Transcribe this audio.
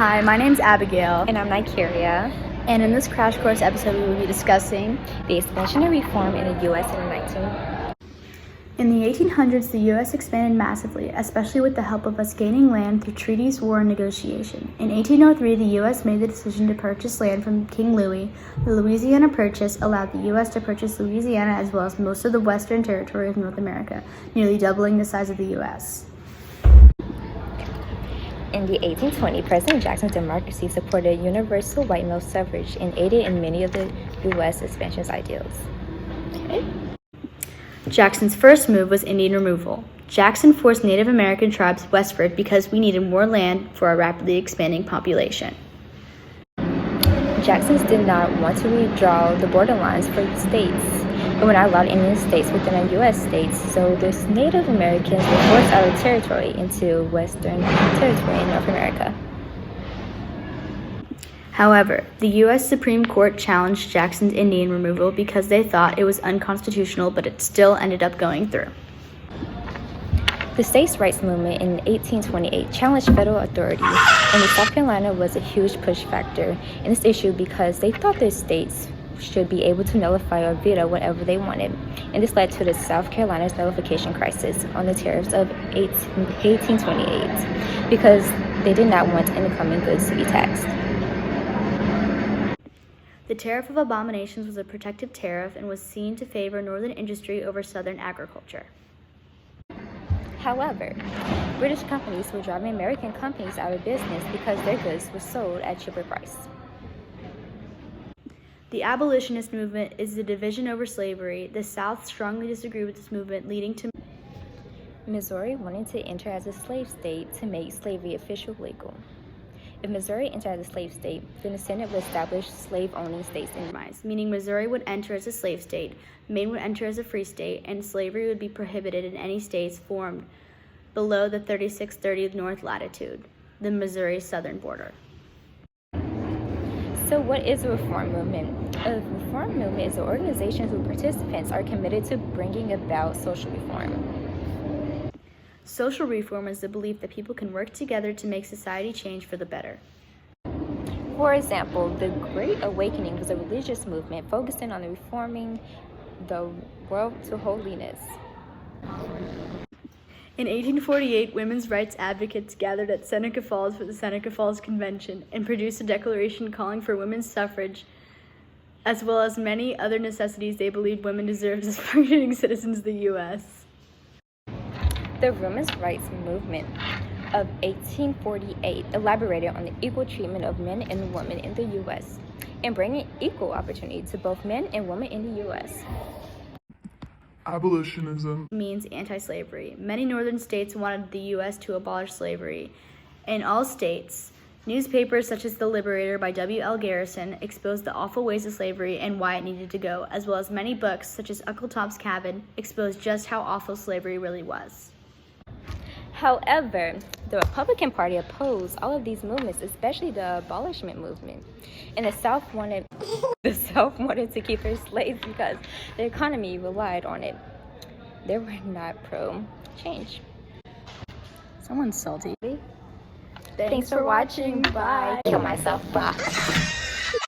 Hi, my name's Abigail. And I'm Nicaria. And in this crash course episode, we will be discussing the expansion and reform in the U.S. In the 1800s, the U.S. expanded massively, especially with the help of us gaining land through treaties, war, and negotiation. In 1803, the U.S. made the decision to purchase land from King Louis. The Louisiana Purchase allowed the U.S. to purchase Louisiana as well as most of the western territory of North America, nearly doubling the size of the U.S. In the 1820s, President Jackson's democracy supported universal white male suffrage and aided in many of the U.S. expansion's ideals. Jackson's first move was Indian removal. Jackson forced Native American tribes westward because we needed more land for our rapidly expanding population. Jackson did not want to redraw the borderlines for states. It would not allow Indian states within the U.S. states, so the Native Americans were forced out of territory into Western territory in North America. However, the U.S. Supreme Court challenged Jackson's Indian removal because they thought it was unconstitutional, but it still ended up going through. The states' rights movement in 1828 challenged federal authority, and South Carolina was a huge push factor in this issue because they thought the states should be able to nullify or veto whatever they wanted, and this led to the South Carolina's nullification crisis on the tariffs of 1828 because they did not want incoming goods to be taxed. The Tariff of Abominations was a protective tariff and was seen to favor northern industry over southern agriculture. However, British companies were driving American companies out of business because their goods were sold at cheaper price. The abolitionist movement is the division over slavery. The South strongly disagreed with this movement, leading to Missouri wanting to enter as a slave state to make slavery officially legal. If Missouri entered as a slave state, then the Senate would establish slave-owning states meaning Missouri would enter as a slave state, Maine would enter as a free state, and slavery would be prohibited in any states formed below the 3630 north latitude, the Missouri southern border. So what is a reform movement? A reform movement is an organization whose participants are committed to bringing about social reform. Social reform is the belief that people can work together to make society change for the better. For example, the Great Awakening was a religious movement focusing on reforming the world to holiness. In 1848, women's rights advocates gathered at Seneca Falls for the Seneca Falls Convention and produced a declaration calling for women's suffrage, as well as many other necessities they believed women deserved as functioning citizens of the U.S. The women's rights movement of 1848 elaborated on the equal treatment of men and women in the U.S. and bringing equal opportunity to both men and women in the U.S. Abolitionism means anti-slavery. Many northern states wanted the U.S. to abolish slavery. In all states, newspapers such as The Liberator by W.L. Garrison exposed the awful ways of slavery and why it needed to go, as well as many books such as Uncle Tom's Cabin exposed just how awful slavery really was. However, the Republican Party opposed all of these movements, especially the abolishment movement. And the South wanted to keep their slaves because the economy relied on it. They were not pro-change. Someone's salty. Thanks for watching. Bye. Kill myself. Bye.